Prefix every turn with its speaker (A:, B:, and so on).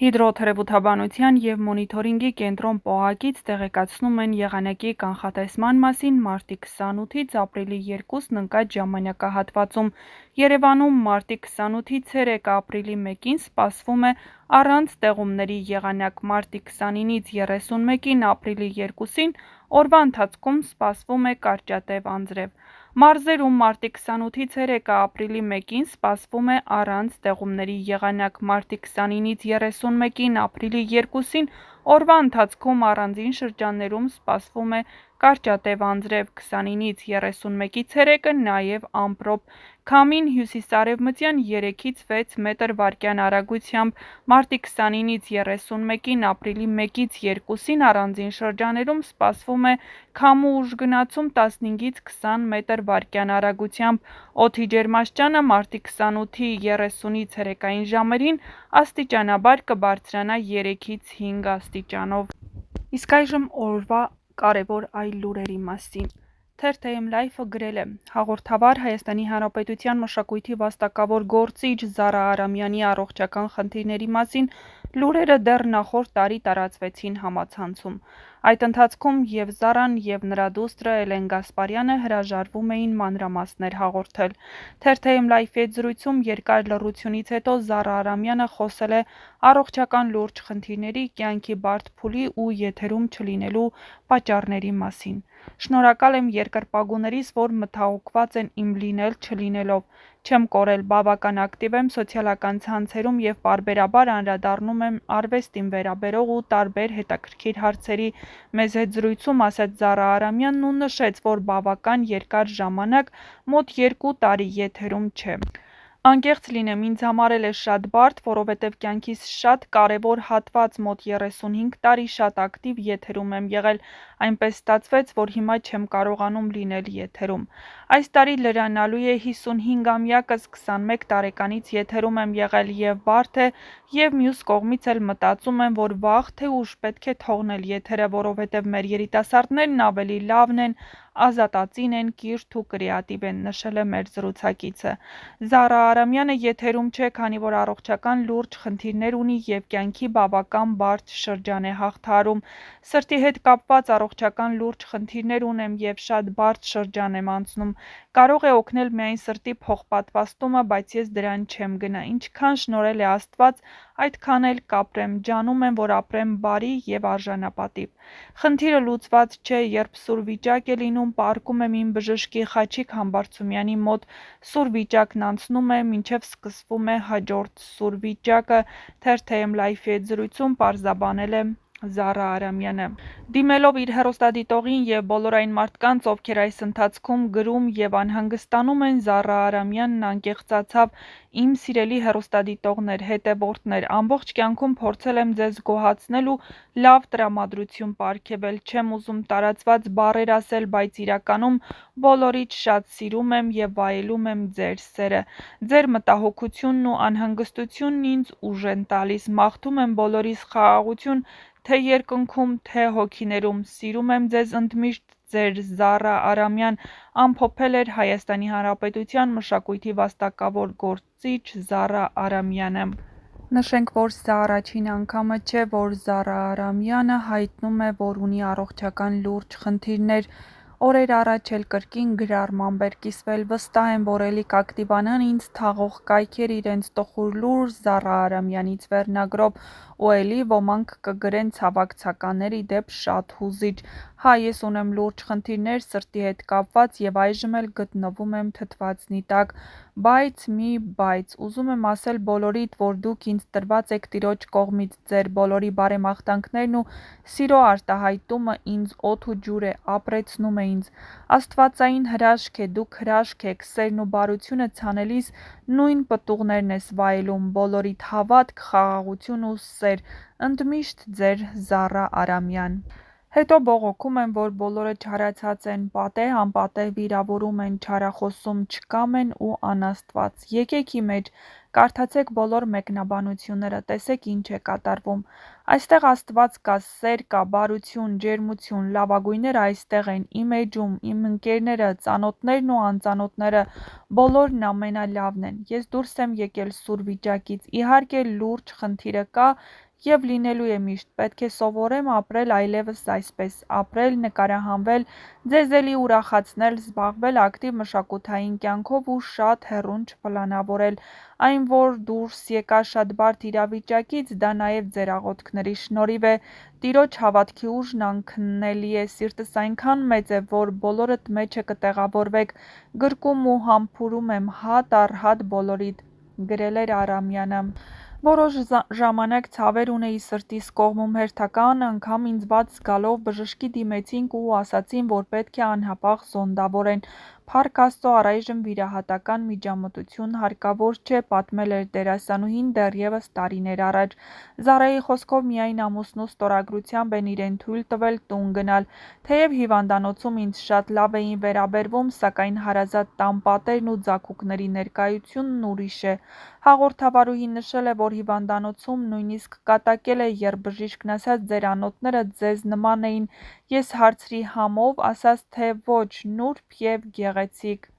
A: Հիդրոթերապևտաբանության և մոնիթորինգի կենտրոն Պողակից տեղեկացնում են եղանակի կանխատեսման մասին մարտի 28-ից ապրիլի 2-ն ընկած ժամանակահատվածում։ Երևանում մարտի 28-ից 3 ապրիլի 1-ին սպասվում է առանց տեղումների եղանակ, մարտի 29-ից 31-ին ապրիլի 2-ին օրվա ընթացքում սպասվում է կարճատև անձրև։ Մարզերում մարտի 28-ից 3 ապրիլի 1-ին սպասվում է առանց տեղումների եղանակ, մարտի 29-ից 31-ին ապրիլի 2-ին օրվա ընթացքում առանձին շրջաններում սպասվում է կարճատև անձրև, 29-ից 31-ից 3-ը նաև ամպրոպ, քամին հյուսիսարևմտյան 3-ից 6 մետր/վայրկյան արագությամբ, մարտի 29-ից 31-ին ապրիլի 1-ից 2-ին առանձին շրջաներում սպասվում է քամու ուժգնացում 15-ից 20 մետր/վայրկյան արագությամբ, օդի ջերմաստիճանը մարտի 28-ի 30-ից ցերեկային ժամերին աստիճանաբար կբարձրանա 3-ից 5 աստիճանով։ Իսկ այժմ օրվա կարևոր այլ լուրերի մասին։ Թերթ.am Life-ը գրել է. հաղորդավար Հայաստանի Հանրապետության մշակույթի վաստակավոր գործիչ Զարա Արամյանի առողջական խնդիրների մասին լուրերը դեռ նախորդ տարի տարածվեցին համացանցում։ Այդ ընթացքում և Զարան, և նրա դուստրը Էլեն Գասպարյանը հրաժարվում էին մանրամասներ հաղորդել։ Թերթ.am Life-ի հետ զրույցում երկար լռությունից հետո Զարա Արամյանը խոսել է առողջական լուրջ խնդիրների, կյանքի բարդ փուլի ու եթերում չլինելու պատճառների մասին։ Շնորհակալ եմ երկրպագուներիս, որ մտահոգված են իմ լինել-չլինելով։ Չեմ կորել, բավական ակտիվ եմ սոցիալական ցանցերում և պարբերաբար անդրադառնում եմ արվեստին վերաբերող ու տարբեր հետաքրքիր հարցերի։ Մեզ հետ զրույցում ասաց Զարա Արամյանն ու նշեց, որ բավական երկար ժամանակ, մոտ 2 տարի եթերում չէ։ Անկեղծ լինեմ, ինձ համար էլ է շատ բարդ, որովհետև կյանքիս շատ կարևոր հատված, մոտ 35 տարի շատ ակտիվ եթերում եմ եղել, այնպես ստացվեց, որ հիմա չեմ կարողանում լինել եթերում։ Այս տարի լրանալու է 55-ամյակս, 21 տարեկանից եթերում եմ եղել և բարդ է, և մյուս կողմից էլ մտածում եմ, որ վաղ թե ուշ պետք է թողնել եթերը, որովհետև մեր երիտասարդներն ավելի լավն են, ազատածին են, կիրթ ու կրեատիվ են, նշել է մեր զրուցակիցը։ Զարա Արամյանը եթերում չէ, քանի որ առողջական լուրջ խնդիրներ ունի և կյանքի բավական բարդ շրջան է հաղթահարում։ Սրտի հետ կապված առողջական լուրջ խնդիրներ ունեմ և շատ բարդ շրջան եմ անցնում։ Կարող է օգնել միայն սրտի փոխպատվաստումը, բայց ես դրան չեմ գնա։ Ինչքան շնորհել է Աստված, այդքան էլ կապրեմ, ջանում եմ, որ ապրեմ բարի և արժանապատիվ։ Խնդիրը լուծված չէ, երբ սուր վիճակ է լինում, պառկում եմ իմ բժշկի Խաչիկ Համբարձումյանի մոտ, սուր վիճակն անցնում է, մինչև սկսվում է հաջորդ սուր վիճակը։ Թերթ.am Life-ի հետ զրույցում պարզաբանել է Զարա Արամյանը։ Դիմելով իր հեռուստադիտողին և բոլոր այն մարդկանց, ովքեր այս ընթացքում գրում և անհանգստանում են, Զարա Արամյանն անկեղծացավ. «Իմ սիրելի հեռուստադիտողներ, հետևորդներ, ամբողջ կյանքում փորձել եմ ձեզ գոհացնել ու լավ տրամադրություն պարգևել, չեմ ուզում տարածված բառեր ասել, բայց իրականում բոլորիդ շատ սիրում եմ և վայելում եմ ձեր սերը։ Ձեր մտահոգությունն ու անհանգստությունն ինձ ուժ են տալիս։ Մաղթում եմ բոլորիս խաղաղություն թե երկնքում, թե հոգիներում։ Սիրում եմ ձեզ ընդմիշտ, ձեր Զարա Արամյան», ամփոփել էր Հայաստանի Հանրապետության մշակույթի վաստակավոր գործիչ Զարա Արամյանը։ Նշենք, որ սա առաջին անգամը չէ, որ Զարա Արամյանը հայտնում է, որ ունի առողջական լուրջ խնդիրներ։ Օրեր առաջ էլ կրկին գրառմամբ էր կիսվել։ Վստահ եմ, որ էլի կակտիվանան ինձ թաղող կայքեր իրենց տխուր լուր Զարա Արամյանից վերնագրով, ու էլի ոմանք կգրեն ցավակցականներ, ի դեպ շատ հուզիչ։ Հա, ես ունեմ լուրջ խնդիրներ սրտի հետ կապված և այժմ էլ գտնվում եմ թթվածնի տակ, բայց մի բայց, ուզում եմ ասել բոլորիդ, որ դուք ինձ տրված եք Տիրոջ կողմից, ձեր բոլորի բարեմաղթանքներն ու սիրո արտահայտումը ինձ օդ ու ջուր է, ապրեցնում է ինձ։ Աստվածային հրաշք է, դուք հրաշք եք, սերն ու բարությունը ցանելիս նույն պտուղներն ես վայելում, բոլորիդ հավատք, խաղաղություն ու սեր։ Ընդմիշտ ձեր Զարա Արամյան։ Հետո բողոքում եմ, որ բոլորը չարացած են, պատեհ անպատեհ վիրավորում են, չարախոսում, չկամ են ու անաստված։ Եկեք ի մեջ, կարդացեք բոլոր մեկնաբանությունները, տեսեք ինչ է կատարվում։ Այստեղ Աստված կա, սեր կա, բարություն, ջերմություն, լավագույնները այստեղ են, իմ էջում, իմ ընկերները, ծանոթներն ու անծանոթները, բոլորն ամենալավն են։ Ես դուրս եմ եկել սուր վիճակից։ Իհարկե լուրջ խնդիրը կա և լինելու է միշտ, պետք է սովորեմ ապրել այլևս այսպես, ապրել, նկարահանվել, ձեզ էլի ուրախացնել, զբաղվել ակտիվ մշակութային կյանքով ու շատ հեռուն չպլանավորել, այն որ դուրս եկա շատ բարդ իրավիճակից, դա նաև ձեր աղոթքների շնորհիվ է, Տիրոջ հավատքի ուժն անքննելի է, սիրտս այնքան մեծ է, որ բոլորդ մեջը կտեղավորվեք, գրկում ու համբուրում եմ հատ առ հատ բոլորիդ, գրել էր Արամյանը: Որոշ ժամանակ ցավեր ունեի սրտիս կողմում, հերթական անգամ ինձ բաց զգալով բժշկի դիմեցինք ու ասացին, որ պետք է անհապաղ զոնդավորեն, փառք Աստծո, առայժմ վիրահատական միջամտություն հարկավոր չէ, պատմել էր դերասանուհին դեռևս տարիներ առաջ: Զարայի խոսքով միայն ամուսնու ստորագրությամբ են իրեն թույլ տվել տուն գնալ, թեև հիվանդանոցում ինձ շատ լավ էին վերաբերվում, սակայն հարազատ տան պատերն ու ձագուկների ներկայությունն ուրիշ է: Հաղորդավարուհին նշել է, որ հիվանդանոցում նույնիսկ կատակել է, երբ բժիշկն ասաց ձեր անոթները ձեզ նման էին, ես հարցրի համո՞վ, ասաց թե ոչ, նուրբ և գեղեցիկ: